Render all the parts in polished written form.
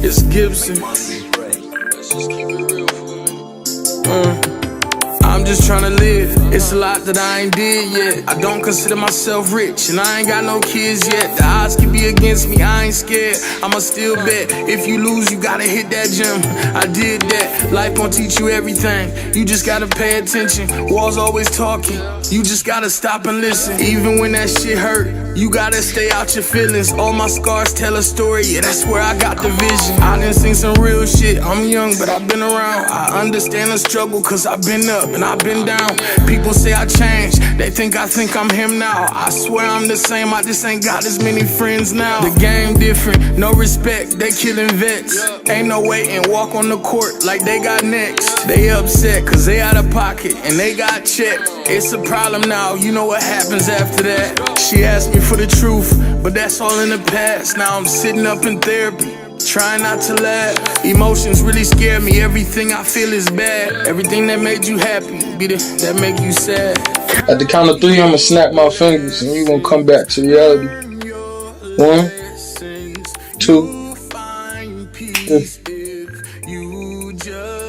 It's Gibson. I'm just tryna live. It's a lot that I ain't did yet. I don't consider myself rich, and I ain't got no kids yet. The odds can be against me, I ain't scared. I'ma still bet. If you lose, you gotta hit that gym. I did that. Life gon' teach you everything. You just gotta pay attention. Walls always talking. You just gotta stop and listen. Even when that shit hurt, you gotta stay out your feelings. All my scars tell a story. Yeah, that's where I got the vision. I done seen some real shit. I'm young, but I've been around. I understand the struggle, cause I've been up and I've been down. People say I changed, they think I'm him now. I swear I'm the same, I just ain't got as many friends now. The game different, no respect, they killing vets. Ain't no waiting, walk on the court like they got next. They upset cause they out of pocket and they got checked. It's a problem now, you know what happens after that. She asked me for the truth, but that's all in the past. Now I'm sitting up in therapy, trying not to laugh. Emotions really scare me. Everything I feel is bad. Everything that made you happy be that make you sad. At the count of 3, I'ma snap my fingers and we gonna come back to reality. 1, 2, 3.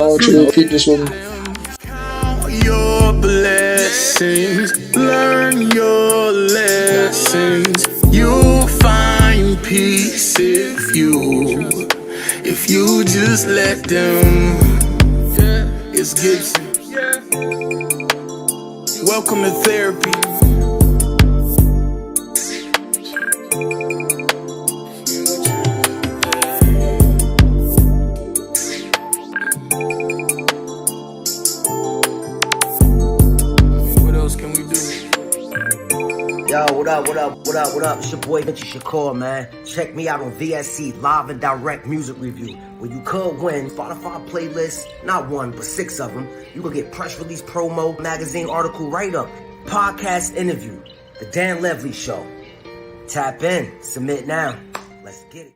I want you to repeat this with me. Count your blessings, learn your lessons. You'll find peace if you just let them. It's Gibson. Welcome to therapy. What else can we do? Yo, what up? It's your boy Vinci Shakur, man. Check me out on VSE, live and direct music review, where you could win Spotify playlists, not 1, but 6 of them. You can get press release promo, magazine article write-up, podcast interview, The Dan Levely Show. Tap in, submit now. Let's get it.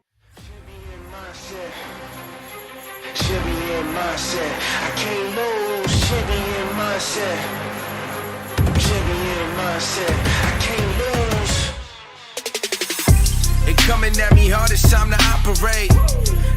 Champion mindset. I can't lose. Champion mindset. Champion mindset. I can't lose. They coming at me hard, it's time to operate.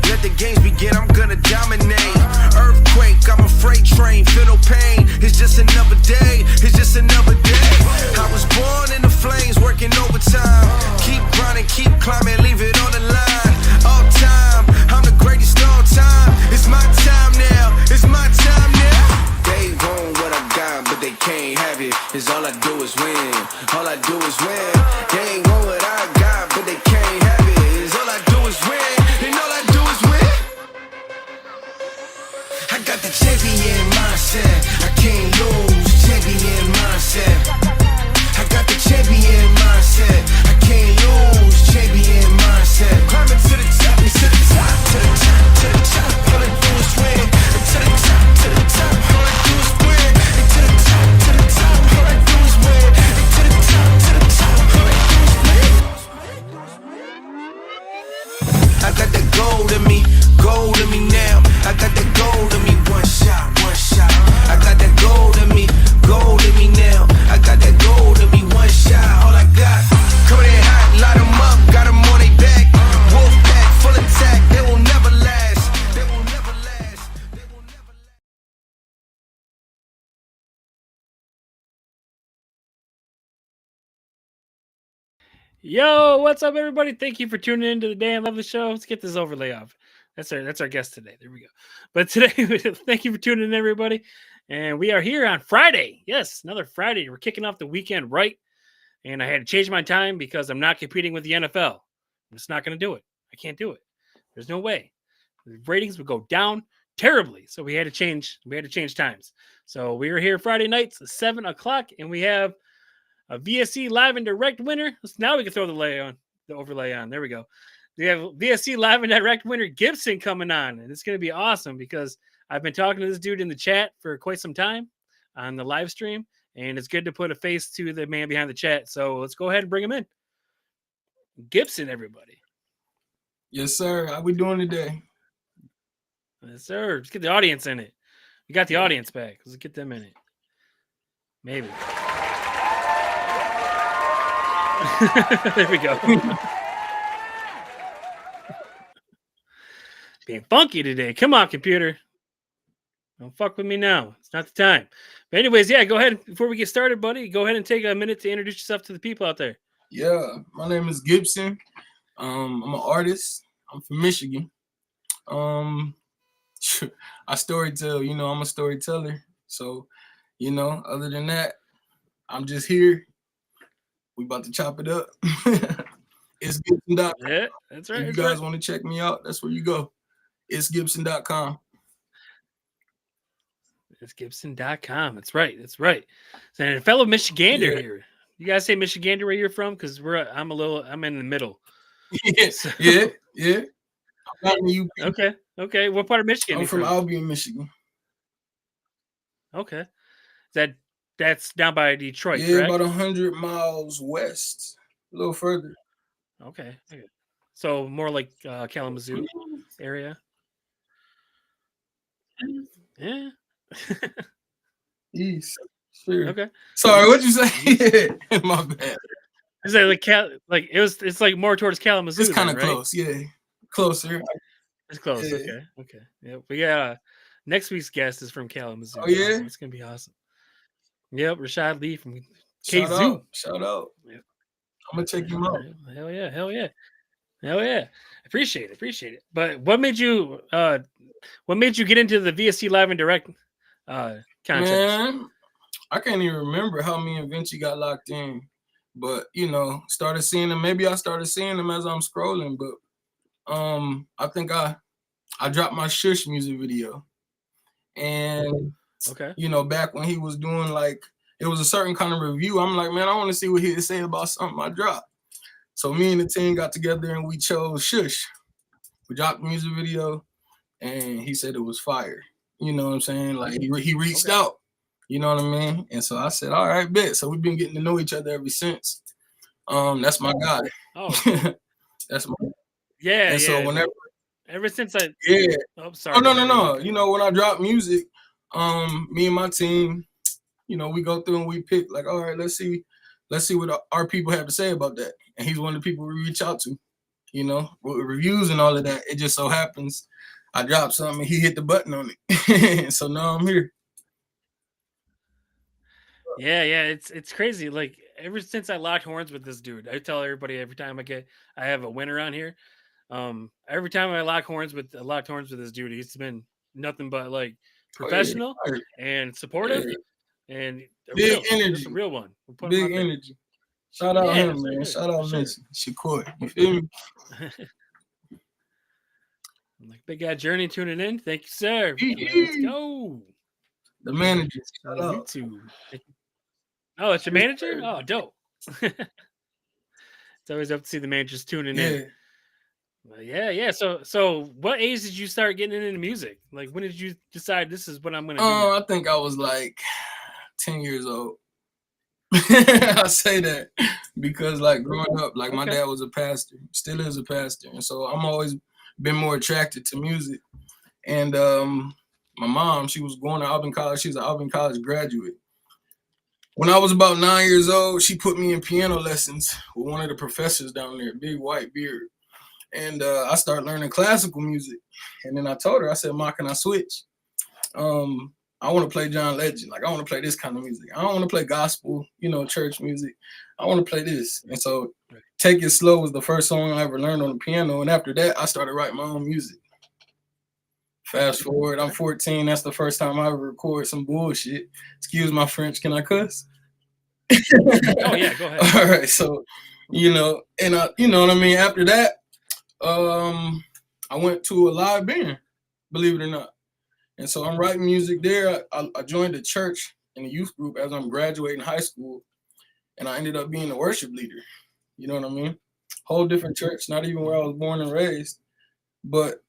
Let the games begin, I'm gonna dominate. Earthquake, I'm a freight train, feel no pain. It's just another day, it's just another day. I was born in the flames, working overtime. Keep grinding, keep climbing, leave it on the line. All time, I'm the greatest all time. It's my time now, it's my time now. They want what I got, but they can't have it. It's all I do is win, all I do is win. They ain't want what I got, but they can't have it. It's all I do is win, and all I do is win. I got the champion mindset, I can't lose. Champion mindset. I got the champion mindset, I can't lose. Champion mindset. Climbing to the top, to the top, to the top, to the top. All I do is win. And to the top, to the top. All I do is win. And to the top, to the top. All I do is win. And to the top, to the top. All I do is win. I got that gold in me now. I got that gold in me, one shot. I got that gold in me now. I got that gold in me, one shot. All I got, coming in hot, light 'em up, got 'em on they back. Wolf pack, full attack, they will never last. They will never last. They will never last. Yo, what's up, everybody? Thank you for tuning in to the Dan Levely Show. Let's get this overlay off. That's our guest today. There we go. But today, thank you for tuning in, everybody. And we are here on Friday. Yes, another Friday. We're kicking off the weekend right. And I had to change my time because I'm not competing with the NFL. I'm just not going to do it. I can't do it. There's no way. The ratings would go down terribly. So we had to change. Times. So we were here Friday nights at 7 o'clock, and we have a VSE live and direct winner. Now we can throw the overlay on. There we go. We have VSE live and direct winner Gibson coming on, and it's going to be awesome because I've been talking to this dude in the chat for quite some time on the live stream, and it's good to put a face to the man behind the chat. So let's go ahead and bring him in. Gibson, everybody. Yes, sir. How we doing today? Yes, sir. Let's get the audience in it. We got the audience back. Let's get them in it. Maybe. There we go. Being funky today. Come on, computer. Don't fuck with me now. It's not the time. But anyways, yeah, go ahead. Before we get started, buddy, go ahead and take a minute to introduce yourself to the people out there. Yeah, my name is Gibson. I'm an artist. I'm from Michigan. I storytell, I'm a storyteller. So, other than that, I'm just here. We about to chop it up. It's Gibson.com. Yeah, that's right. If you that's guys right. want to check me out, that's where you go. It's Gibson.com. It's Gibson.com. That's right. That's right. And a fellow Michigander Yeah. here. You guys say Michigander where you're from? Because I'm in the middle. Yeah, So- yeah. I'm not in the UP. Okay. What part of Michigan? I'm from Albion, Michigan. Okay. That's down by Detroit, Yeah, correct? about 100 miles west, a little further. Okay. So more like Kalamazoo area. Yeah. East. Sure. Okay. Sorry, what'd you say? My bad. Is it it's like more towards Kalamazoo? It's kind of right? close, yeah. Closer. It's close. Yeah. Okay. Yeah. But yeah, next week's guest is from Kalamazoo. Oh, yeah? So it's gonna be awesome. Yep, Rashad Lee from Shout KZoo. Shout out. Yep. I'm gonna check him out. Hell yeah. Appreciate it. But what made you get into the VSE Live and Direct contest? Man, I can't even remember how me and Vinci got locked in. But started seeing them. Maybe I started seeing them as I'm scrolling, but I think I dropped my Shush music video. And Okay. back when he was doing it was a certain kind of review. I'm like, man, I want to see what he had to say about something I dropped. So me and the team got together and we chose Shush. We dropped the music video and he said it was fire. You know what I'm saying? Like he reached out. You know what I mean? And so I said, all right, bet. So we've been getting to know each other ever since. That's my guy. Oh. That's my Yeah. And so whenever ever since I Oh, sorry. no. When I drop music, me and my team, we go through and we pick all right, let's see what our people have to say about that. And he's one of the people we reach out to, with reviews and all of that. It just so happens I dropped something and he hit the button on it. So now I'm here. Yeah, it's crazy. Like ever since I locked horns with this dude, I tell everybody every time I have a win around here. Every time I locked horns with this dude, he's been nothing but professional and supportive and big energy. a real one. Big energy. Shout out him, man. Shout out Vinci. Shakur. You feel me? Big guy Journey tuning in. Thank you, sir. Let's go. The manager. YouTube. Oh, it's your manager? Oh, dope. It's always up to see the managers tuning in. Yeah. So what age did you start getting into music? When did you decide this is what I'm gonna do? I think I was 10 years old. I say that because growing up, my dad was a pastor, still is a pastor, and so I'm always been more attracted to music. And my mom, she was going to Auburn College. She's an Auburn College graduate. When I was about 9 years old, she put me in piano lessons with one of the professors down there, big white beard. And I started learning classical music. And then I told her, I said, Ma, can I switch? I want to play John Legend. I want to play this kind of music. I don't want to play gospel, church music. I want to play this. And so Take It Slow was the first song I ever learned on the piano. And after that, I started writing my own music. Fast forward, I'm 14. That's the first time I ever recorded some bullshit. Excuse my French. Can I cuss? Oh, yeah, go ahead. All right. So, and you know what I mean? After that, I went to a live band, believe it or not. And so I'm writing music there. I joined a church in a youth group as I'm graduating high school. And I ended up being the worship leader. You know what I mean? Whole different church, not even where I was born and raised. But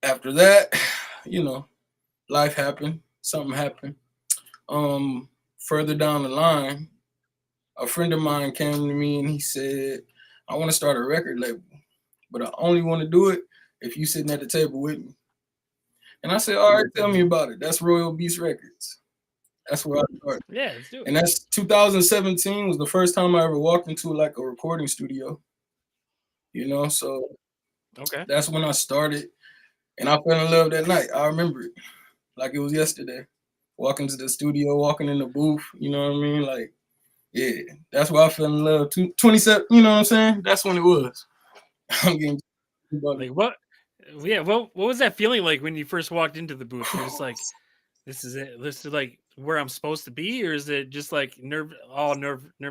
after that, life happened. Something happened. Further down the line, a friend of mine came to me and he said, I want to start a record label, but I only want to do it if you sitting at the table with me. And I said, all right, tell me about it. That's Royal Beast Records. That's where I started. Yeah, let's do it. And that's 2017 was the first time I ever walked into like a recording studio. So Okay. that's when I started, and I fell in love that night. I remember it like it was yesterday. Walking to the studio, walking in the booth, you know what I mean? Like, yeah, that's why I fell in love. 27, you know what I'm saying? That's when it was. I'm getting like what? Yeah, what was that feeling like when you first walked into the booth? You're just like, this is it. This is like where I'm supposed to be, or is it just like nervous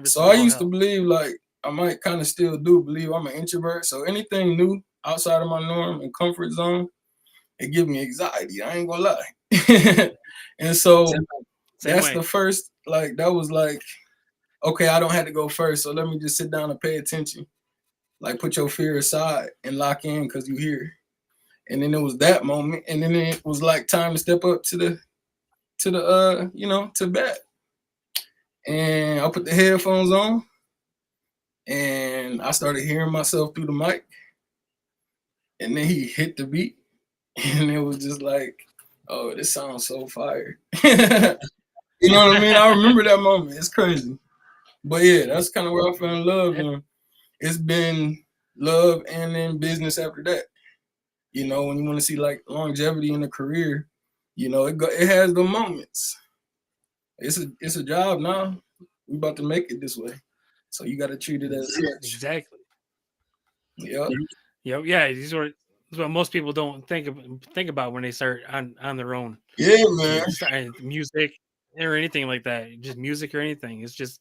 So as I all used to hell? believe, like, I might kind of still do believe I'm an introvert. So anything new outside of my norm and comfort zone, it gives me anxiety. I ain't gonna lie. And so Same that's way. the first, like, that was like, okay, I don't have to go first. So let me just sit down and pay attention. Like, put your fear aside and lock in because you're here. And then it was that moment. And then it was like time to step up to the to bat. And I put the headphones on and I started hearing myself through the mic. And then he hit the beat. And it was just like, oh, this sounds so fire. You know what I mean? I remember that moment. It's crazy. But yeah, that's kind of where I fell in love. And it's been love and then business after that. When you want to see like longevity in a career, it has the moments. It's a job now. We about to make it this way, so you got to treat it as such. Exactly. Yeah. Yeah. These are what most people don't think about when they start on their own. Yeah, man. Music or anything like that. Just music or anything. It's just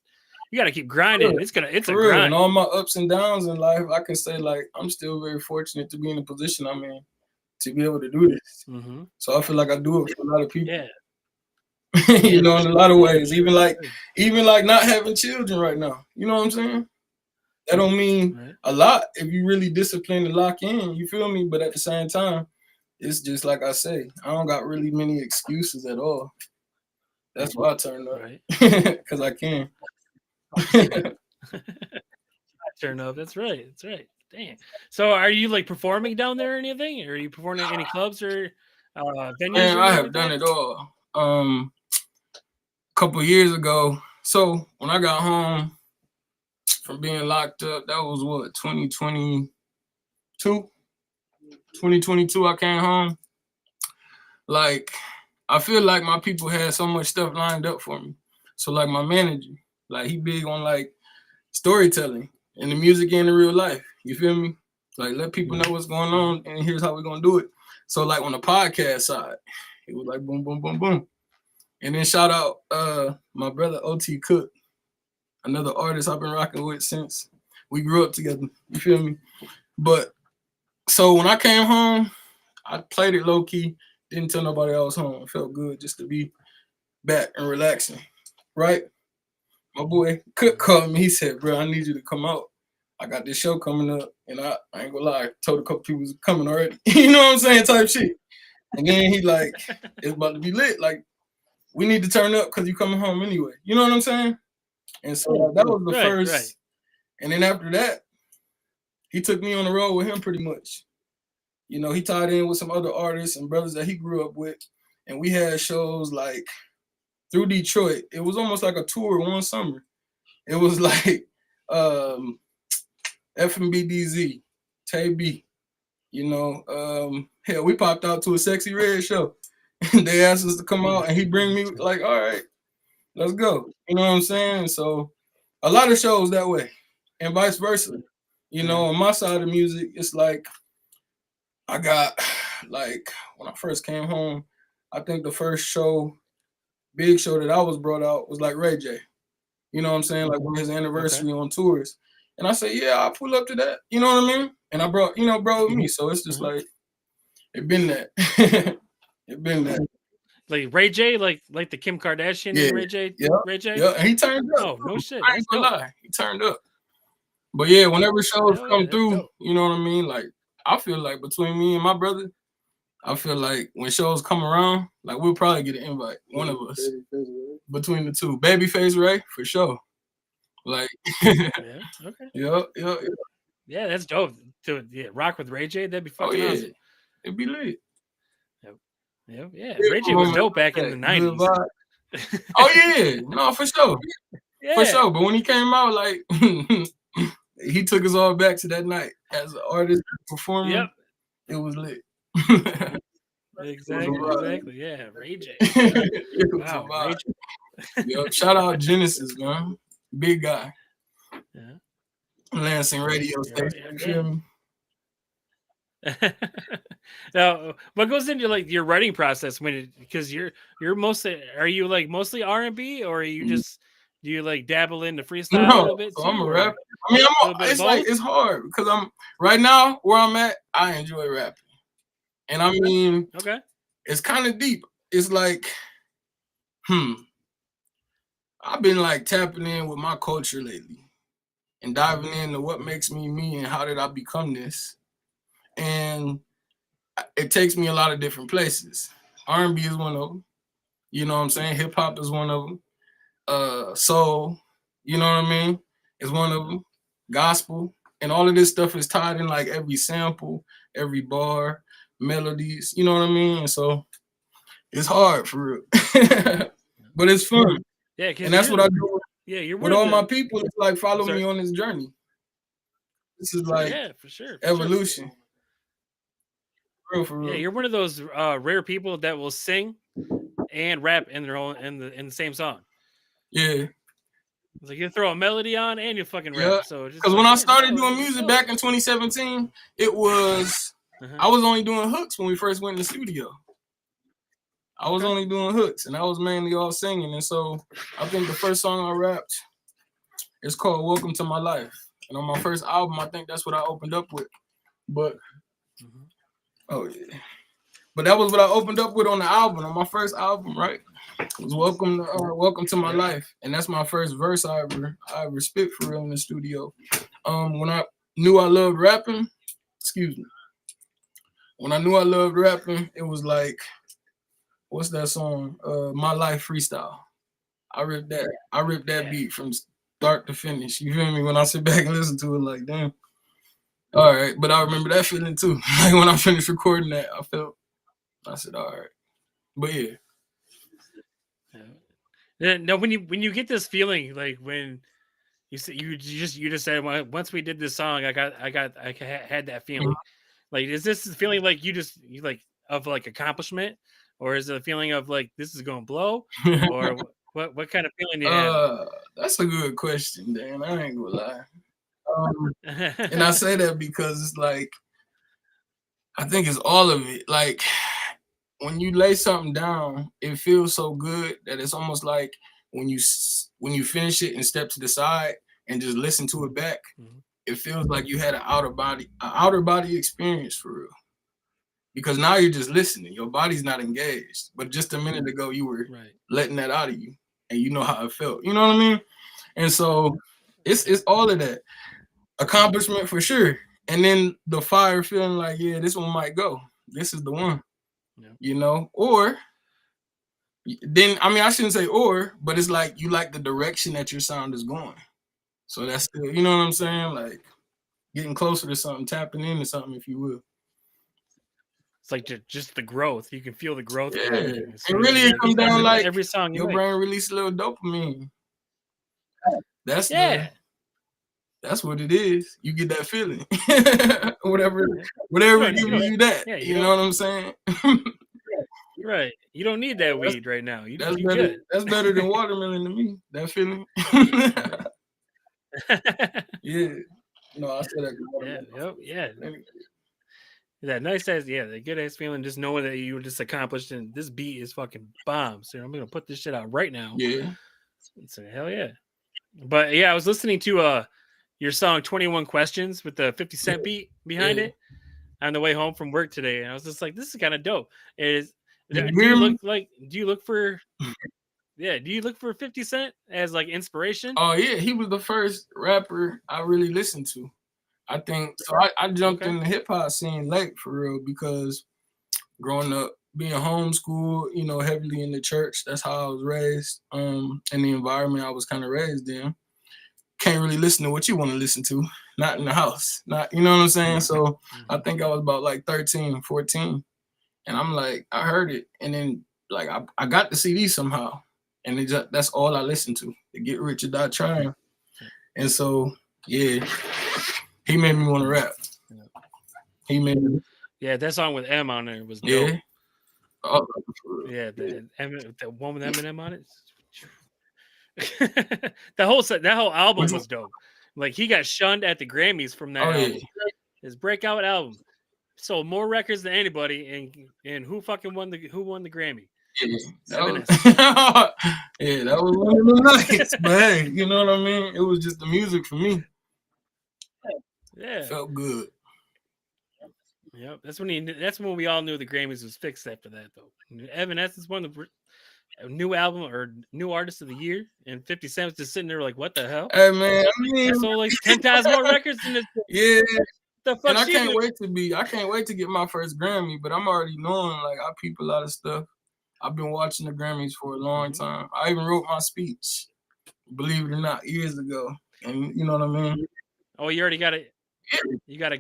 you got to keep grinding. It's a For real. grind. And all my ups and downs in life, I can say like I'm still very fortunate to be in the position I'm in to be able to do this. Mm-hmm. So I feel like I do it for a lot of people. Yeah. In a lot of ways. Even like not having children right now. You know what I'm saying? That don't mean a lot if you really disciplined to lock in. You feel me? But at the same time, it's just like I say, I don't got really many excuses at all. That's why I turned up. Because I can. Turn up. That's right. That's right. Dang. So are you like performing down there or anything? Or are you performing at any clubs or venues? Man, or I have done it all. A couple years ago. So when I got home from being locked up, that was what, 2022? 2022, I came home. Like, I feel like my people had so much stuff lined up for me. So like my manager, like he big on like storytelling in the music and in real life. You feel me? Like let people know what's going on and here's how we're gonna do it. So like on the podcast side, it was like boom, boom, boom, boom. And then shout out my brother OT Cook, another artist I've been rocking with since we grew up together. You feel me? But so when I came home, I played it low key. Didn't tell nobody I was home. It felt good just to be back and relaxing, right? My boy Cook called me. He said, bro, I need you to come out. I got this show coming up, and I ain't gonna lie, I told a couple people was coming already. You know what I'm saying? Type shit. And then he like, it's about to be lit. Like, we need to turn up because you coming home anyway. You know what I'm saying? And so that was the first. Right. And then after that, he took me on the road with him pretty much. He tied in with some other artists and brothers that he grew up with. And we had shows like through Detroit. It was almost like a tour one summer. It was like FMBDZ, Tay B. Hell, we popped out to a Sexy Red show. They asked us to come out and he bring me like, all right, let's go. You know what I'm saying? So a lot of shows that way and vice versa. On my side of the music, it's like I got like when I first came home, I think the first show, big show that I was brought out was like Ray J. You know what I'm saying? Like on his anniversary on tours. And I say, yeah, I'll pull up to that. You know what I mean? And I brought, bro with me. So it's just like, it been that. It been that. Like Ray J, like the Kim Kardashian and Ray J? Yeah. Ray J? Yeah, and he turned up. Oh, no shit. I ain't gonna lie. He turned up. But yeah, whenever shows come through, dope. You know what I mean? Like, I feel like between me and my brother, I feel like when shows come around, like we'll probably get an invite. One of us. Between the two. Babyface Ray, for sure. Like yeah, okay. Yeah. Yeah, that's dope. To rock with Ray J, that'd be fucking awesome. It'd be lit. Yeah. Ray J was dope back in the 90s. Oh yeah, no, for sure. Yeah. For sure. But when he came out, like he took us all back to that night as an artist performer. Yep. It was lit. Exactly. Yeah. Ray J. It was a Wow. vibe. Ray J. Yep. Shout out Genesis, man. Big guy. Yeah. Lansing radio station. You feel me? Now, what goes into like your writing process because you're mostly, are you like mostly R&B, or are you just, do you like dabble into freestyle a little bit So too? I'm a or rapper. I mean, a little bit of it's like both? it's hard because I'm right now where I'm at. I enjoy rapping, and I mean, Okay. it's kind of deep. It's like, I've been like tapping in with my culture lately and diving into what makes me me and how did I become this. And it takes me a lot of different places. R&B is one of them. You know what I'm saying? Hip hop is one of them. Soul, you know what I mean, is one of them. Gospel, and all of this stuff is tied in like every sample, every bar, melodies. You know what I mean? And so it's hard for real, but it's fun. Yeah, And that's what I do you're with all my people. It's like follow me on this journey. This is like for sure. evolution. For real. Yeah, you're one of those rare people that will sing and rap in their own in the same song. Yeah. It's like you throw a melody on and you fucking rap. Yeah. So Because when I started doing music back in 2017, it was I was only doing hooks when we first went in the studio. I was only doing hooks, and I was mainly all singing. And so I think the first song I rapped is called "Welcome to My Life," and on my first album, I think that's what I opened up with. But oh yeah, but that was what I opened up with on the album, on my first album, right? It was "Welcome to My Life," and that's my first verse I ever spit for real in the studio. When I knew I loved rapping, when I knew I loved rapping, it was like, what's that song? My Life Freestyle. I ripped that beat from start to finish. You feel me? When I sit back and listen to it, like, damn. All right, but I remember that feeling too. Like when I finished recording that, I said, all right. But yeah. No, when you get this feeling, like when you just said, once we did this song, I had that feeling. Mm-hmm. Like, is this feeling like you like of like accomplishment, or is it a feeling of like this is gonna blow, or what kind of feeling do you have? That's a good question, Dan. I ain't gonna lie. And I say that because it's like, I think it's all of it. Like when you lay something down, it feels so good that it's almost like when you finish it and step to the side and just listen to it back, it feels like you had an outer body experience for real. Because now you're just listening. Your body's not engaged. But just a minute ago, you were letting that out of you, and you know how it felt. You know what I mean? And so it's all of that. Accomplishment for sure. And then the fire feeling like, yeah, this one might go. This is the one. Yeah. You know? Or then, I mean, I shouldn't say or, but it's like you like the direction that your sound is going. So that's still, you know what I'm saying? Like getting closer to something, tapping into something, if you will. It's like just the growth. You can feel the growth. Yeah. And really it comes down like every song your brain releases a little dopamine. That's that's what it is. You get that feeling. whatever gives you that. Yeah, you know what I'm saying? Right. You don't need that weed right now. That's better than watermelon to me. That feeling. Yeah. No, I said that. Yeah. That nice ass, the good ass feeling, just knowing that you just accomplished and this beat is fucking bomb. So I'm gonna put this shit out right now. Yeah. So hell yeah. But yeah, I was listening to your song 21 Questions with the 50 Cent beat behind it on the way home from work today. And I was just like, this is kind of dope. Do you look for 50 Cent as like inspiration? Oh yeah, he was the first rapper I really listened to. I think so. I jumped in the hip hop scene late for real because growing up, being homeschooled, you know, heavily in the church. That's how I was raised. In the environment I was kind of raised in. Can't really listen to what you want to listen to. Not in the house. Not, you know what I'm saying? So I think I was about like 13, 14. And I'm like, I heard it. And then like I got the CD somehow. and that's all I listen to. To Get Rich or Die Trying. And so, yeah, he made me want to rap. He made me. Yeah, that song with M on there was dope. Yeah. Oh, yeah, the one with Eminem on it. that whole album was dope. Like he got shunned at the Grammys from that album. Yeah. His breakout album sold more records than anybody, and who won the Grammy? Yeah, that was one of the nights. But hey, you know what I mean? It was just the music for me. Yeah, it felt good. Yep, that's when we all knew the Grammys was fixed after that, though. Evanescence won the new album or new artist of the year, and 50 Cent was just sitting there like, what the hell? Hey man, I mean, sold like 10 times more records than this. Yeah. The fuck and I can't wait to get my first Grammy, but I'm already knowing, like, I peep a lot of stuff. I've been watching the Grammys for a long time. I even wrote my speech, believe it or not, years ago. And you know what I mean? Oh, you already got it. Yeah. You got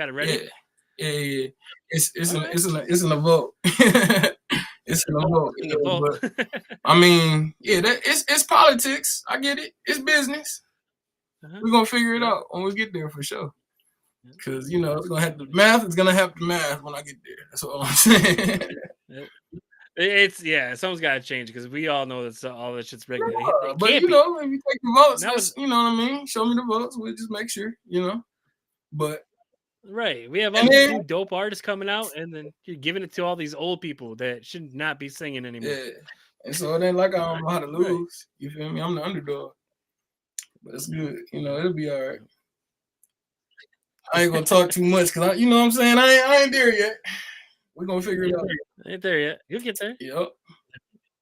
it ready? Yeah. It's in the vote. It's in the vote. Yeah, but, I mean, yeah, it's politics. I get it. It's business. We're gonna figure it out when we get there for sure. Cause you know it's gonna have to math. It's gonna have to math when I get there. That's all I'm saying. Something's got to change because we all know that all that shit's rigged. But you know, if you take the votes, you know what I mean. Show me the votes. We'll just make sure, you know. But right, we have all these new dope artists coming out, and then you're giving it to all these old people that should not be singing anymore. Yeah, and so it ain't like I don't know how to lose. Right. You feel me? I'm the underdog, but it's good. You know, it'll be all right. I ain't gonna talk too much because you know what I'm saying. I ain't there yet. We're gonna figure it out. Ain't there yet. You'll get there. Yep.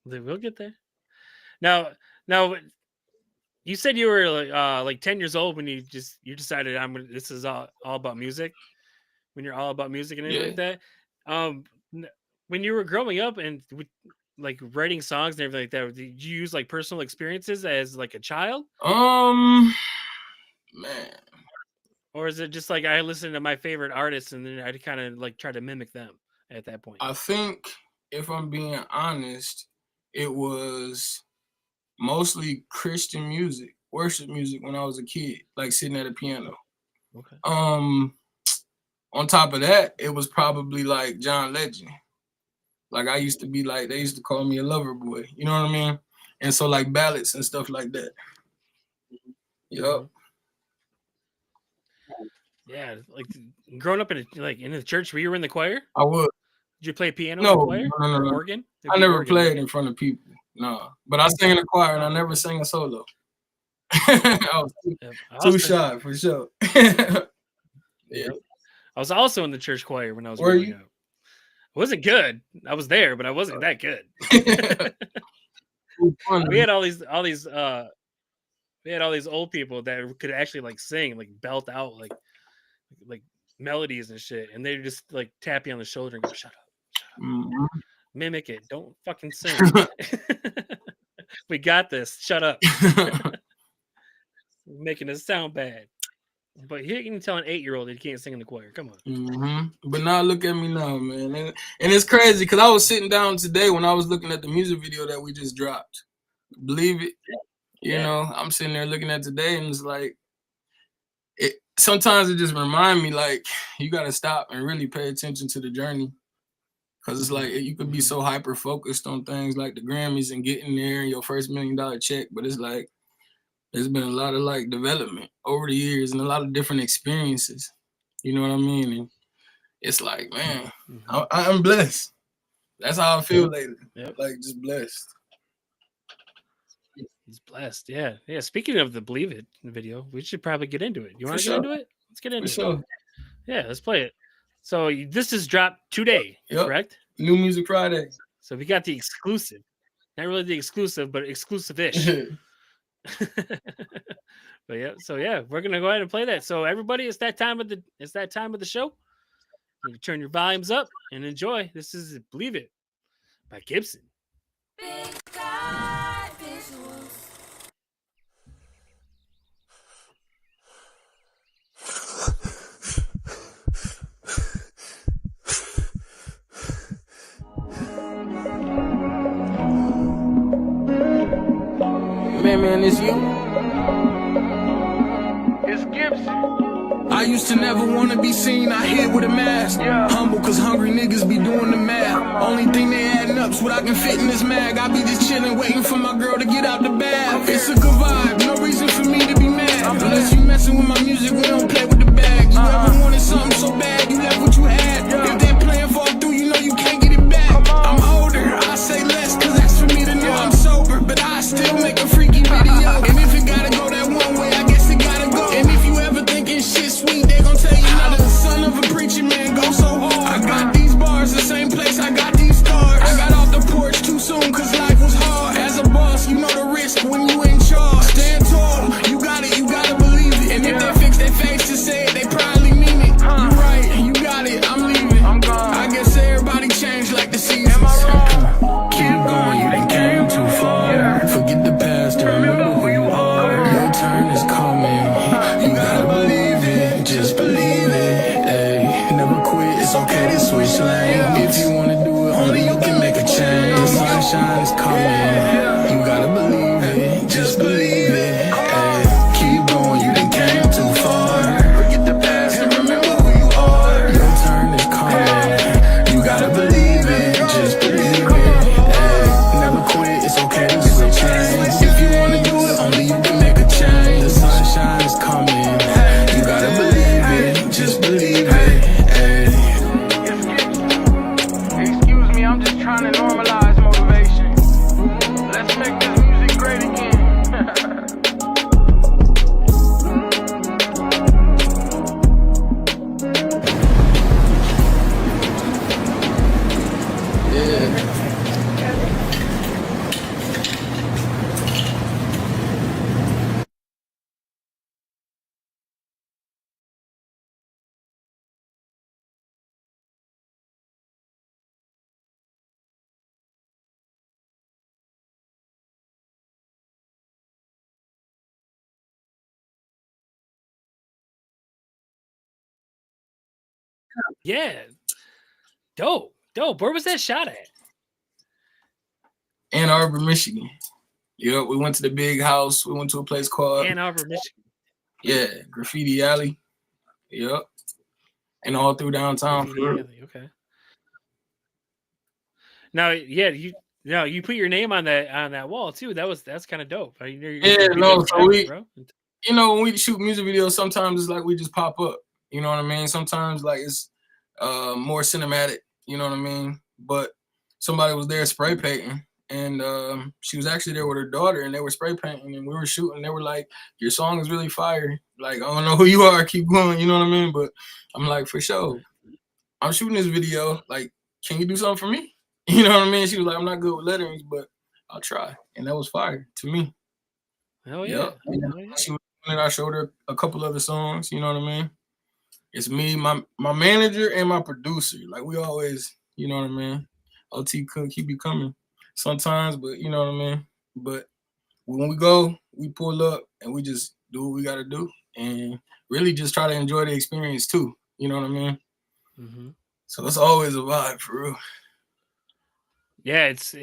We'll get there. Now, you said you were like 10 years old when you decided this is all about music. When you're all about music and everything like that. When you were growing up and like writing songs and everything like that, did you use like personal experiences as like a child? Man. Or is it just like I listened to my favorite artists and then I kind of like try to mimic them at that point? I think if I'm being honest, it was mostly Christian music, worship music when I was a kid, like sitting at a piano. Okay. On top of that, it was probably like John Legend. Like I used to be like, they used to call me a lover boy. You know what I mean? And so like ballads and stuff like that. Yup. Yeah, like growing up in the church, were you in the choir? I was. Did you play piano no, in the choir? No. Organ? I never played in front of people. No, but I sang in the choir and I never sang a solo. I was too shy for sure. Yeah. I was also in the church choir when I was growing up. I wasn't good. I was there, but I wasn't that good. We had all these old people that could actually like sing, like belt out like melodies and shit, and they just like tap you on the shoulder and go, "Shut up, Mm-hmm. mimic it, don't fucking sing." We got this. Shut up. Making it sound bad. But you can tell an 8-year-old that he can't sing in the choir. Come on. Mm-hmm. But now look at me now, man, and it's crazy because I was sitting down today when I was looking at the music video that we just dropped. Believe it. You know, I'm sitting there looking at today and it's like, sometimes it just reminds me like, you got to stop and really pay attention to the journey. Because it's like, you could be so hyper-focused on things like the Grammys and getting there and your first $1 million check. But it's like, there's been a lot of like development over the years and a lot of different experiences. You know what I mean? And it's like, man, I'm blessed. That's how I feel lately. Yep. Like, just blessed. He's blessed. Yeah. Speaking of the Believe It video, we should probably get into it. You want to get into it? Let's get into it. Sure. Yeah, let's play it. So this is dropped today, correct? New Music Friday. So we got the exclusive. Not really the exclusive, but exclusive-ish. But we're gonna go ahead and play that. So everybody, it's that time of the show. You can turn your volumes up and enjoy. This is Believe It by Gibson. man, it's you. It's Gibson. I used to never wanna be seen out here with a mask. Humble cause hungry niggas be doing the math. Only thing they adding up's what I can fit in this mag. I be just chillin', waiting for my girl to get out the bath. It's a good vibe, no reason for me to be mad. Unless you messin' with my music, we don't play with the bag. You ever wanted something so bad, you left what you had. If that plan fall through, you know you can't get it back. I'm older, I say less cause that's for me to know. I'm sober, but I still make a freaky video. And if it gotta go that one way, I guess it gotta go. And if you ever thinking shit sweet, they gon' tell you not. The son of a preacher man go so hard. I got these bars, the same place I got these stars. I got off the porch too soon cause life was hard. As a boss, you know the risk when you in charge. Stand tall, you gotta believe it. And if they fix their face to say it, they probably mean it. You right, you got it, I'm leaving. I'm gone. I guess everybody changed like the seasons. Am I wrong? Keep going, you done came too far. Forget the past and remember who you are. Your turn is coming. You gotta believe it, just believe it. Ay, never quit, it's okay to switch lanes. If you wanna do it, only you can make a change. The sunshine is coming. You gotta believe it, just believe it. Ay, keep going, you done came too far. Forget the past and remember who you are. Your turn is coming. You gotta believe it, just believe it. Ay, never quit, it's okay to switch lanes. If you wanna do it, only you can make a change. The sunshine is coming. You gotta believe it, just believe it. Ay. Excuse me, I'm just trying to normalize motivation. Let's make this music great again. Yeah. Dope. Where was that shot at? Ann Arbor, Michigan. Yep, we went to the big house. We went to a place called Ann Arbor, Michigan. Yeah, Graffiti Alley. Yep. And all through downtown. Okay. Now, yeah, you put your name on that wall too. That's kind of dope. So we, you know, when we shoot music videos, sometimes it's like we just pop up. You know what I mean? Sometimes like it's more cinematic. You know what I mean? But somebody was there spray painting, and she was actually there with her daughter, and they were spray painting, and we were shooting. They were like, "Your song is really fire. Like, I don't know who you are. Keep going." You know what I mean? But I'm like, for sure. I'm shooting this video. Like, can you do something for me? You know what I mean? She was like, I'm not good with letterings, but I'll try. And that was fire to me. Hell yeah. Yep. She was, and I showed her a couple other songs. You know what I mean? It's me, my manager, and my producer. Like, we always, you know what I mean? OT Cook, he be coming sometimes, but you know what I mean? But when we go, we pull up and we just do what we got to do and really just try to enjoy the experience too. You know what I mean? Mm-hmm. So it's always a vibe for real. Yeah, it's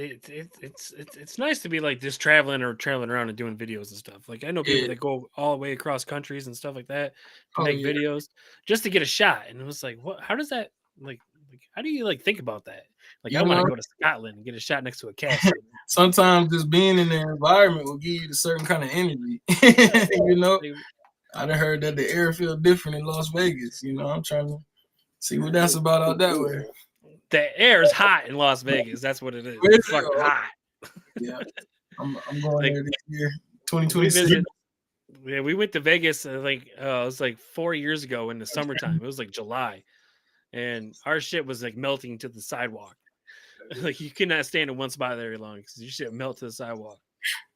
nice to be like just traveling around and doing videos and stuff. Like I know people that go all the way across countries and stuff like that to make videos just to get a shot. And it was like, what? How does that like? How do you like think about that? Like, I want to go to Scotland and get a shot next to a castle. Sometimes just being in the environment will give you a certain kind of energy. You know, I done heard that the air feel different in Las Vegas. You know, I'm trying to see what that's about out that way. The air is hot in Las Vegas. That's what it is. It's fucking hot. Yeah, I'm going there this year, 2026. We went to Vegas. It was like 4 years ago in the summertime. It was like July, and our shit was like melting to the sidewalk. Like you could not stand in one spot very long because you shit melt to the sidewalk.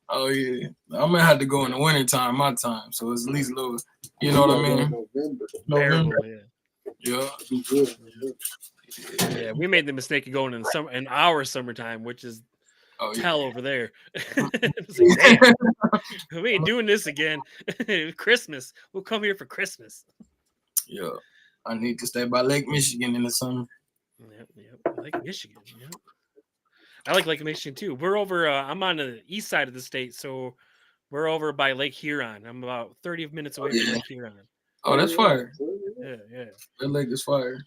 Oh yeah, I'm gonna have to go in the wintertime, my time, so it's at least a little. You know what I mean? November. Yeah. Yeah, we made the mistake of going in our summertime, which is hell over there. Like, damn, we ain't doing this again. Christmas, we'll come here for Christmas. Yeah, I need to stay by Lake Michigan in the summer. Yep. Lake Michigan. Yep. I like Lake Michigan too. We're over. I'm on the east side of the state, so We're over by Lake Huron. I'm about 30 minutes away from Lake Huron. Oh, that's fire. Yeah. That lake is fire.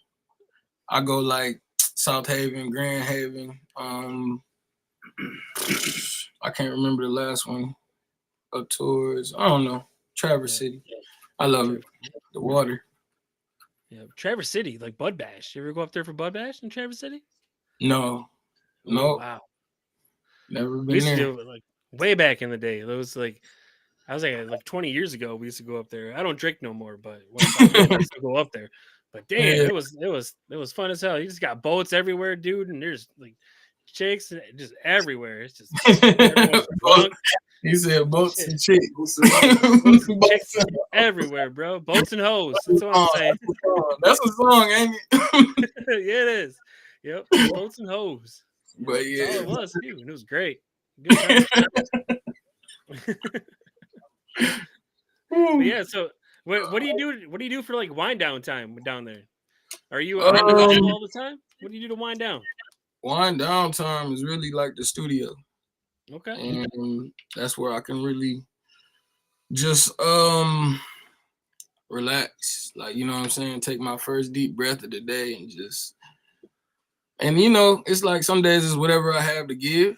I go like South Haven, Grand Haven. I can't remember the last one. Up towards, I don't know, Traverse City. I love it. The water. Yeah, Traverse City, like Bud Bash. You ever go up there for Bud Bash in Traverse City? No. Ooh, No. wow. Never We been used to there. do it like way back in the day. It was like I was like 20 years ago. We used to go up there. I don't drink no more, but when I did, I used to go up there. But damn, Yeah. it was fun as hell. You just got boats everywhere, dude, and there's like chicks just everywhere. It's just everyone's drunk. He said boats Shit. and chicks. Boats and chicks everywhere, bro. Boats and hoes. That's what I'm saying. That's a song, ain't it? Yeah, it is. Yep, boats and hoes. But That's yeah. all it was, too. And it was great. Good time. But yeah, so what do you do? What do you do for like wind down time down there? Are you on the go all the time? What do you do to wind down? Wind down time is really like the studio. Okay. And that's where I can really just relax. Like, you know what I'm saying? Take my first deep breath of the day and just, and you know, it's like some days it's whatever I have to give.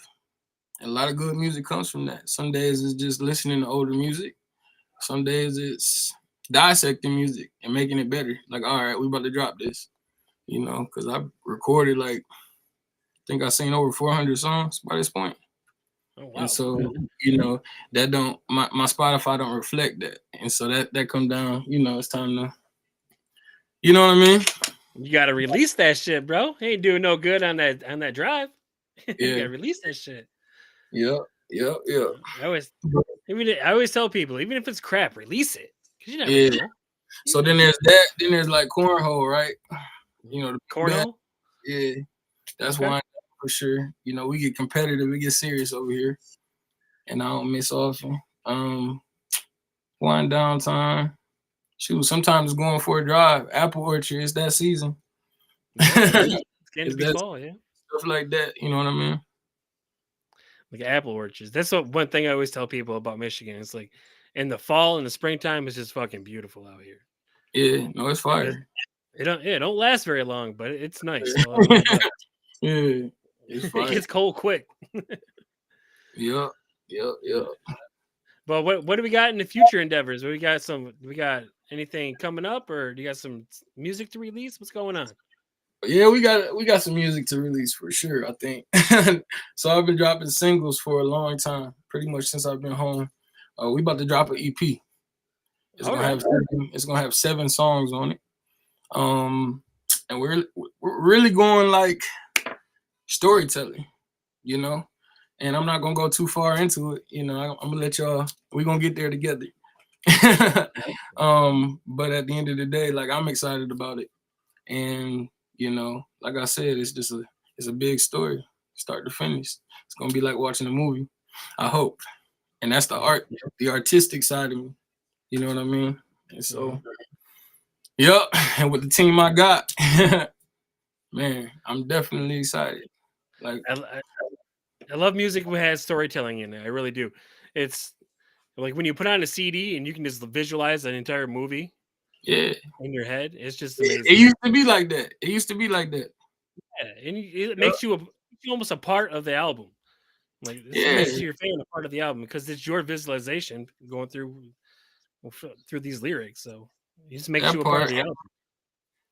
And a lot of good music comes from that. Some days it's just listening to older music. Some days it's dissecting music and making it better. Like, all right, we about to drop this, you know, because I've recorded like, I think I've seen over 400 songs by this point. Oh, wow. And so, you know, that don't, my Spotify don't reflect that. And so that come down, you know, it's time to, you know what I mean? You got to release that shit, bro. Ain't doing no good on that drive. You Yeah. got to release that shit. Yeah. I always tell people, even if it's crap, release it. Because you never know. So then there's that. Then there's like cornhole, right? You know, the cornhole. Yeah, that's why for sure. You know, we get competitive, we get serious over here, and I don't miss often. Wind down time. Shoot, sometimes going for a drive. Apple orchard, it's that season. It's getting to be fall, yeah. Stuff like that. You know what I mean? Like apple orchards. That's one thing I always tell people about Michigan. It's like in the fall and the springtime, it's just fucking beautiful out here. Yeah, no, it's fire. It don't last very long, but it's nice. Yeah, it's fire. It gets cold quick. Yep. But what do we got in the future endeavors? We got anything coming up, or do you got some music to release? What's going on? Yeah, we got some music to release for sure, I think. So I've been dropping singles for a long time, pretty much since I've been home. We about to drop an EP. It's gonna have 7 songs on it. And we're really going like storytelling, you know. And I'm not gonna go too far into it, you know. I'm gonna let y'all. We're gonna get there together. But at the end of the day, like I'm excited about it, and you know, like I said, it's a big story, start to finish. It's gonna be like watching a movie, I hope. And that's the artistic side of me. You know what I mean? And so, yep. And with the team I got, man, I'm definitely excited. Like I love music that has storytelling in it. I really do. It's like when you put on a CD and you can just visualize an entire movie. Yeah. In your head, it's just amazing. It used to be like that. Yeah, and it makes you almost a part of the album. Like this makes your fan a part of the album because it's your visualization going through these lyrics. So it just makes you a part of the album.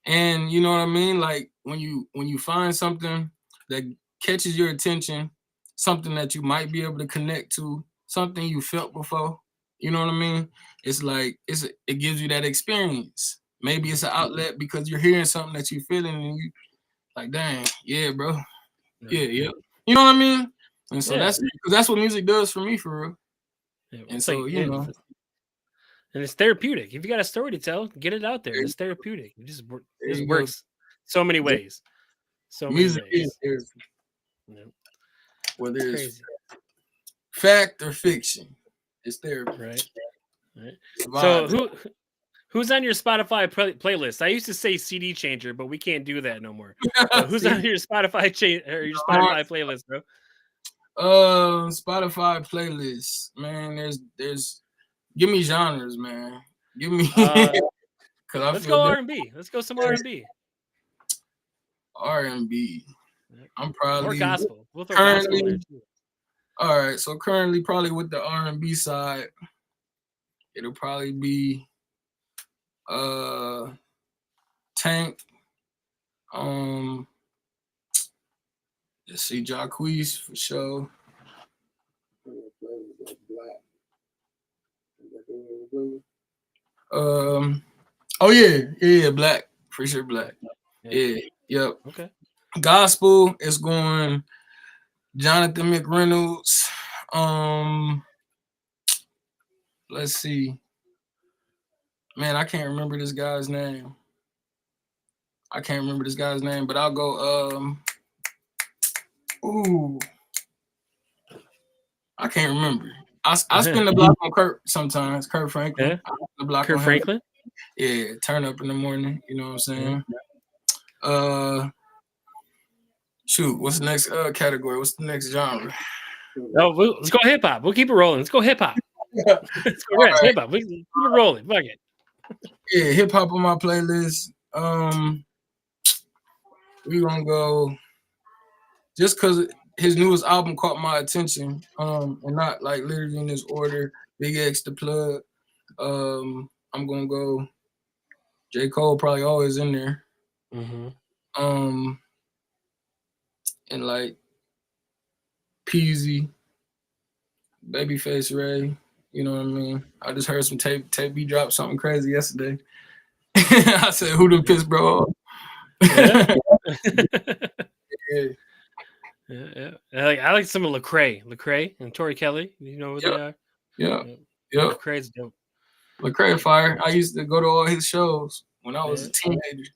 And you know what I mean? Like when you find something that catches your attention, something that you might be able to connect to, something you felt before. You know what I mean? It's like it gives you that experience. Maybe it's an outlet because you're hearing something that you're feeling and you like, dang, yeah, bro. Yeah. You know what I mean? And so that's what music does for me, for real. Yeah, and so, like, you know. And it's therapeutic. If you got a story to tell, get it out there. It's therapeutic. It just works so many ways. Music is therapy. Yeah. Whether it's fact or fiction. It's therapy. Right. So who's on your Spotify playlist? I used to say CD changer, but we can't do that no more. So who's on your Spotify playlist, bro? Spotify playlists, man. There's give me genres, man. Give me because I Let's feel go that R&B. Let's go some R&B. R&B. I'm Or probably gospel. We'll throw gospel in there currently too. all right. So currently, probably with the R&B side, it'll probably be Tank. Let's see, Jacquees for sure. Oh yeah, Black for sure, Black. Yeah, yep. Okay. Gospel is going Jonathan McReynolds. Let's see. Man, I can't remember this guy's name. But I'll go ooh. I can't remember. I spin the block on Kurt sometimes. Kurt Franklin. Yeah. I spin the block Kurt on him. Franklin. Yeah, turn up in the morning. You know what I'm saying? Shoot, what's the next category? What's the next genre? Oh, let's go hip hop. We'll keep it rolling. Let's go hip hop. Let's go Right. hip hop. We keep it rolling. Fuck it. Yeah, hip hop on my playlist. We gonna go just because his newest album caught my attention. And not like literally in this order. Big X the Plug. I'm gonna go J. Cole probably always in there. Mm-hmm. And like Peasy, Babyface Ray, you know what I mean? I just heard some tape B drop something crazy yesterday. I said, who the piss bro? Yeah. Yeah. I like some of Lecrae and Tori Kelly. You know what they are? Yeah. Lecrae's dope. Lecrae fire. I used to go to all his shows when I was a teenager.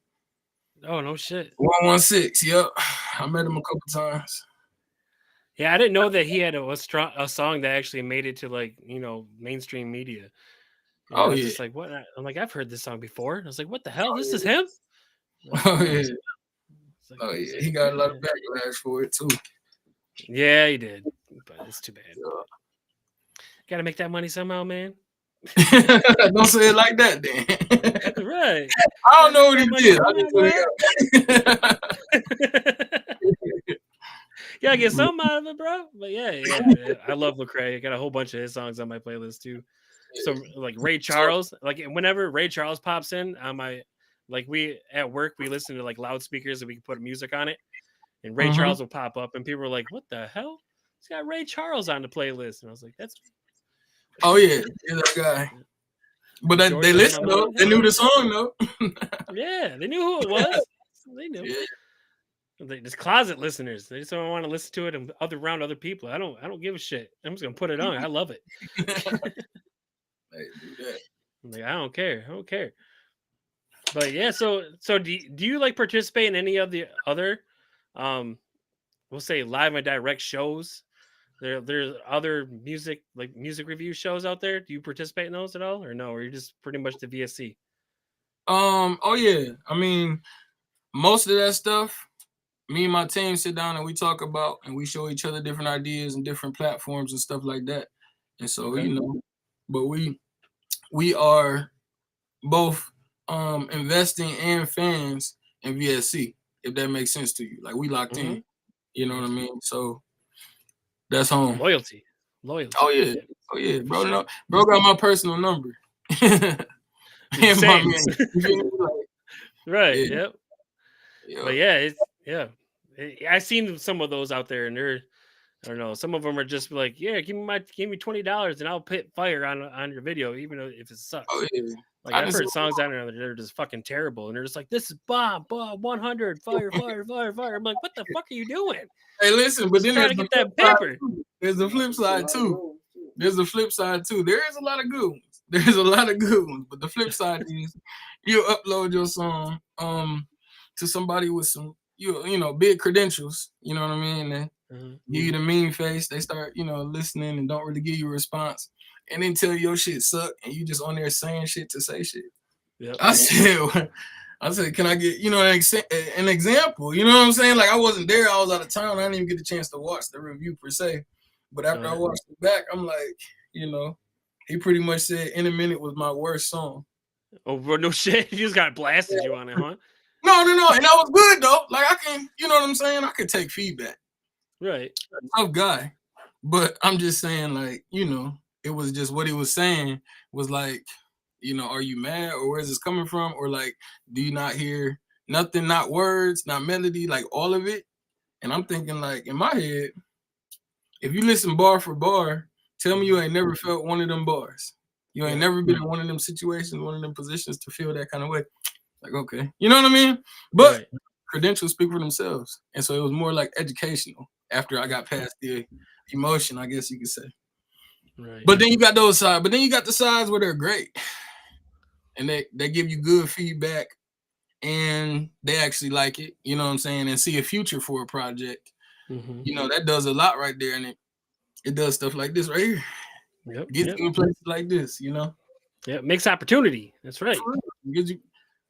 Oh, no shit. 116, yep. I met him a couple times. Yeah, I didn't know that he had a song that actually made it to like, mainstream media. And I was just like, what? I'm like, I've heard this song before. And I was like, what the hell? This is him? Like, he got a lot of backlash for it too. Yeah, he did. But it's too bad. Got to make that money somehow, man. Don't say it like that, then. Right. I don't know what he did. Gotta get something out of it, bro. But yeah, I love Lecrae. I got a whole bunch of his songs on my playlist too. So like Ray Charles, like whenever Ray Charles pops in on my, like we at work we listen to like loudspeakers and we can put music on it, and Ray Charles will pop up and people were like, "What the hell? It's got Ray Charles on the playlist," and I was like, "That's." Oh yeah, that guy. But they listened though. They knew the song though. Yeah, they knew who it was. They knew. Yeah. They just closet listeners. They just don't want to listen to it and around other people. I don't give a shit. I'm just gonna put it on. I love it. I'm like, I don't care. But yeah, so do you like participate in any of the other we'll say live and direct shows? There's other music review shows out there. Do you participate in those at all, or no? Or you're just pretty much the VSE? Oh yeah. I mean, most of that stuff, me and my team sit down and we talk about and we show each other different ideas and different platforms and stuff like that. And so, but we are both investing and fans in VSC, if that makes sense to you. Like we locked in. You know what I mean? So that's home. Loyalty. Oh yeah. Bro, no, bro got my personal number. Same. Right. Yeah. But I've seen some of those out there, and they're, I don't know, some of them are just like, yeah, give me $20 and I'll put fire on your video, even if it sucks. Oh yeah. Like I've heard songs out there that are just fucking terrible, and they're just like, this is bomb 100 fire. I'm like, what the fuck are you doing? Hey, listen, but then trying to get that paper. There's the flip side too. There is a lot of good ones. But the flip side is you upload your song to somebody with some big credentials, you know what I mean? And give you the mean face, they start, listening and don't really give you a response. And then tell you your shit suck and you just on there saying shit to say shit. Yep. I said, can I get, an example? You know what I'm saying? Like I wasn't there, I was out of town. I didn't even get the chance to watch the review per se. But after I watched it back, I'm like, you know, he pretty much said "In a Minute" was my worst song. Oh, bro, no shit. You just got blasted you on it, huh? No, and that was good though. Like I can, you know what I'm saying? I could take feedback. Right. Tough guy. But I'm just saying, like, you know, it was just what he was saying was like, you know, are you mad or where's this coming from? Or like, do you not hear nothing, not words, not melody, like all of it? And I'm thinking, like, in my head, if you listen bar for bar, tell me you ain't never felt one of them bars. You ain't never been in one of them situations, one of them positions to feel that kind of way. Like, okay. You know what I mean? But credentials speak for themselves. And so it was more like educational after I got past the emotion, I guess you could say. Right. But then you got those sides. But then you got the sides where they're great. And they give you good feedback and they actually like it, you know what I'm saying, and see a future for a project. Mm-hmm. You know, that does a lot right there. And it does stuff like this right here. Yep. Gets you in places like this, you know? Yeah, it makes opportunity. That's right. It gives you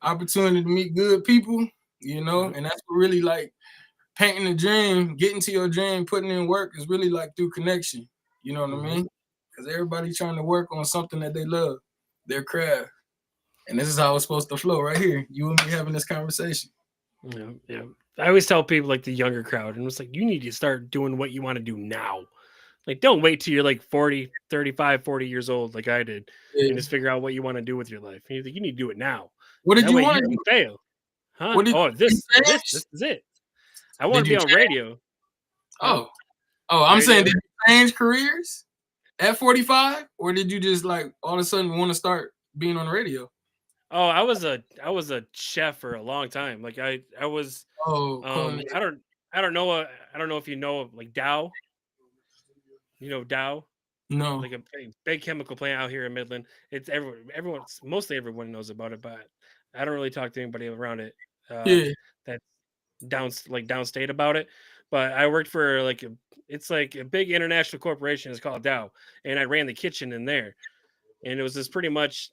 opportunity to meet good people, you know, and that's what really like painting a dream, getting to your dream, putting in work is really like through connection. You know what I mean? Because everybody's trying to work on something that they love, their craft. And this is how it's supposed to flow right here. You and me having this conversation. Yeah. I always tell people like the younger crowd, and it's like, you need to start doing what you want to do now. Like, don't wait till you're like 40, 35, 40 years old, like I did, and just figure out what you want to do with your life. And you need to do it now. What did that you way want you to can do? fail. Huh? What did This is it. I want to be on radio. I'm saying, did you change careers at 45? Or did you just like all of a sudden want to start being on the radio? Oh, I was a chef for a long time. Like I was. I don't know if you know like Dow. You know Dow. No. Like a big chemical plant out here in Midland. It's mostly everyone knows about it, but I don't really talk to anybody around it. That's downstate about it. But I worked for it's like a big international corporation. It's called Dow, and I ran the kitchen in there, and it was just pretty much,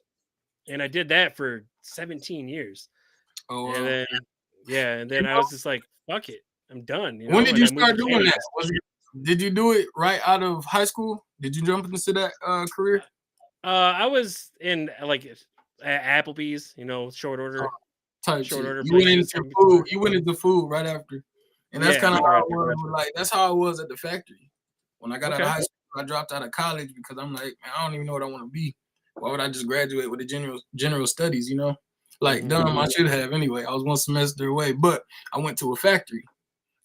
and I did that for 17 years. Oh, wow. And then I was just like, fuck it, I'm done. You know? When did you And I moved start to doing Kansas. that? Did you do it right out of high school? Did you jump into that career? I was in like Applebee's, you know, short order. You went into food. You went into food right after, and that's kind of how it was. Like that's how it was at the factory. When I got out of high school, I dropped out of college because I'm like, man, I don't even know what I want to be. Why would I just graduate with a general studies? You know, like dumb. I should have anyway. I was one semester away, but I went to a factory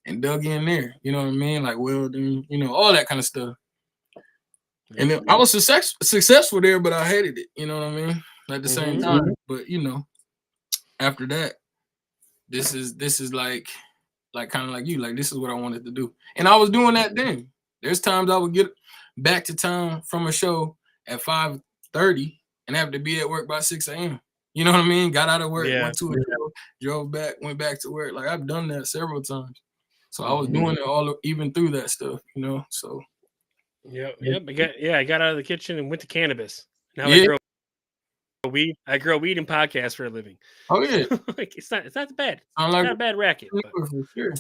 and dug in there. You know what I mean? Like welding, you know, all that kind of stuff. And then I was successful there, but I hated it. You know what I mean? At the same time, but you know, after that, this is like kind of like you, like this is what I wanted to do, and I was doing that then. There's times I would get back to town from a show at 5:30 and have to be at work by 6 a.m. You know what I mean? Got out of work, went to a show, drove back, went back to work. Like I've done that several times, so I was doing it even through that stuff. You know, so. I got out of the kitchen and went to cannabis. Now I grow weed. I grow weed and podcasts for a living. Oh yeah, like it's not bad. It's not a bad racket. But... For sure.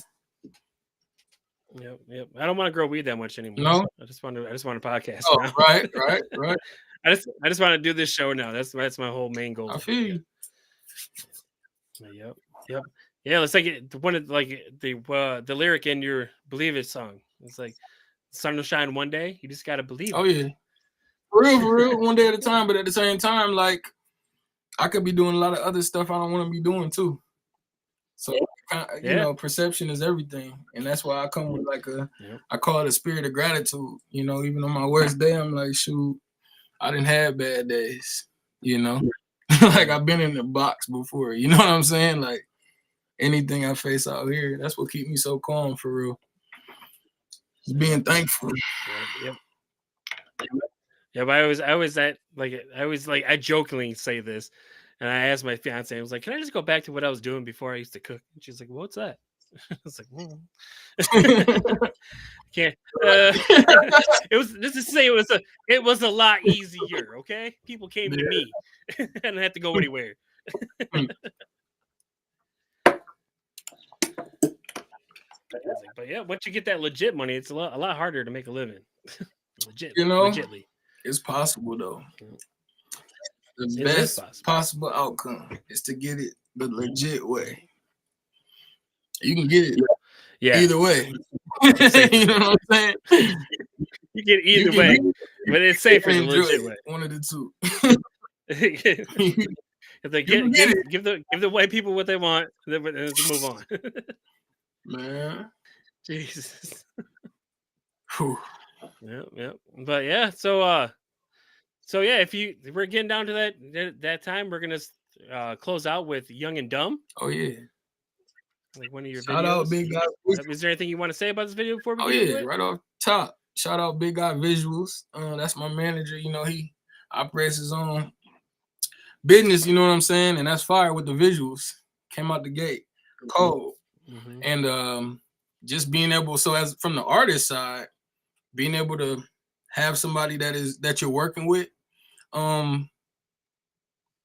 Yep. I don't want to grow weed that much anymore. No, I just want to podcast. Oh, now. right. I just want to do this show now. That's my whole main goal. I feel you. Yep. Yeah, it's like one of the lyric in your "Believe It" song. It's like. Sun will shine one day. You just gotta believe. Oh yeah, for real, one day at a time. But at the same time, like I could be doing a lot of other stuff I don't want to be doing too. So you know, perception is everything, and that's why I come with like I call it a spirit of gratitude. You know, even on my worst day, I'm like, shoot, I didn't have bad days. You know, like I've been in the box before. You know what I'm saying? Like anything I face out here, that's what keeps me so calm for real. Being thankful. But I jokingly say this, and I asked my fiance, I was like, "Can I just go back to what I was doing before I used to cook?" And she's like, "What's that?" I was like, "Can't." It was a lot easier. Okay, people came to me, and I didn't have to go anywhere. But yeah, once you get that legit money, it's a lot harder to make a living. Legit, You know? legitly. It's possible though. The It best is possible outcome is to get it the legit way. You can get it either way. You know what I'm saying? You get either way, but it's safer the legit way. One of the two. If they give the white people what they want, then let's move on. Man. Jesus. Whew. Yeah. But yeah, so yeah, if we're getting down to that time, we're gonna close out with Young and Dumb. Oh yeah. Like one of your Shout videos. out Big Guy. Is there anything you want to say about this video before we Oh get into yeah, it? right off top. Shout out Big Guy Visuals. That's my manager. You know, he operates his own business, you know what I'm saying? And that's fire with the visuals. Came out the gate cold. Mm-hmm. And just being able, so as from the artist side, being able to have somebody that you're working with,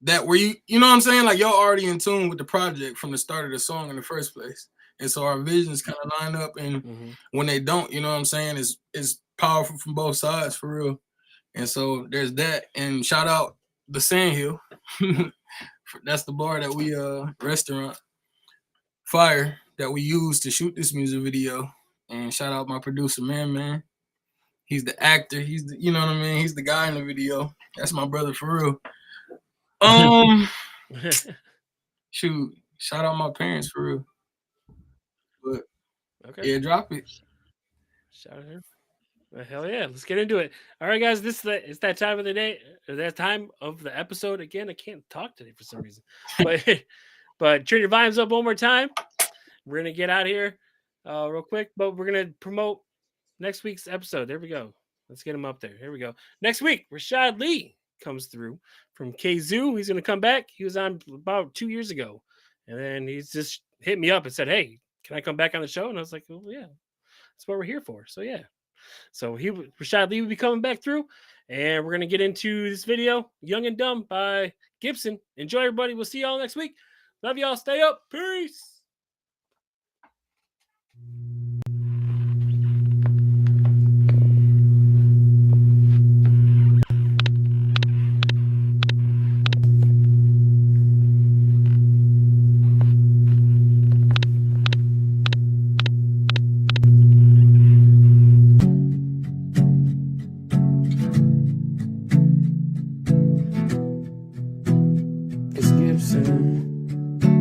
that where you know what I'm saying? Like y'all already in tune with the project from the start of the song in the first place. And so our visions kind of line up, and when they don't, you know what I'm saying, is powerful from both sides for real. And so there's that. And shout out the Sandhill. That's the bar that we restaurant fire that we used to shoot this music video. And shout out my producer, man. He's the actor. He's the, you know what I mean? He's the guy in the video. That's my brother for real. Shoot, shout out my parents for real. But yeah, drop it. Shout out here. Well, hell yeah, let's get into it. All right, guys, it's that time of the day, or that time of the episode. Again, I can't talk today for some reason, but turn your volumes up one more time. We're gonna get out of here real quick, but we're gonna promote next week's episode. There we go. Let's get him up there. Here we go. Next week, Rashad Lee comes through from KZoo. He's gonna come back. He was on about 2 years ago, and then he's just hit me up and said, "Hey, can I come back on the show?" And I was like, "Well, yeah, that's what we're here for." So yeah. So Rashad Lee will be coming back through, and we're gonna get into this video, "Young and Dumb" by Gibson. Enjoy, everybody. We'll see y'all next week. Love y'all. Stay up. Peace.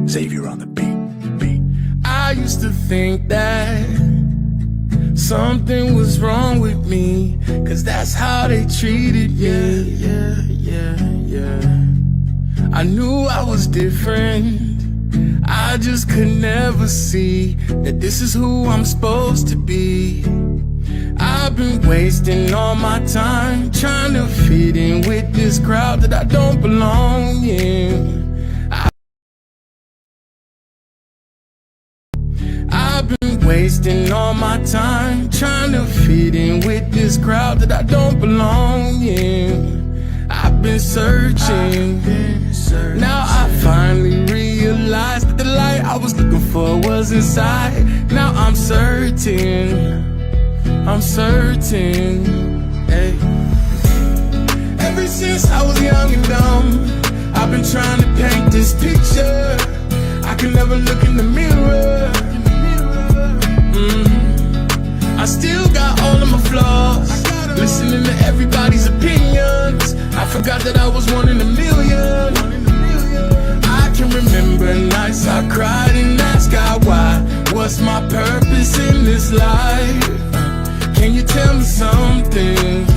Savior on the beat. I used to think that something was wrong with me, 'cause that's how they treated me. Yeah. I knew I was different. I just could never see that this is who I'm supposed to be. I've been wasting all my time trying to fit in with this crowd that I don't belong in. Wasting all my time trying to fit in with this crowd that I don't belong in. I've been searching. Now I finally realized that the light I was looking for was inside. Now I'm certain. Hey. Ever since I was young and dumb, I've been trying to paint this picture. I can never look in the mirror. I still got all of my flaws, listening to everybody's opinions. I forgot that I was one in a million. I can remember nights I cried and asked God why. What's my purpose in this life? Can you tell me something?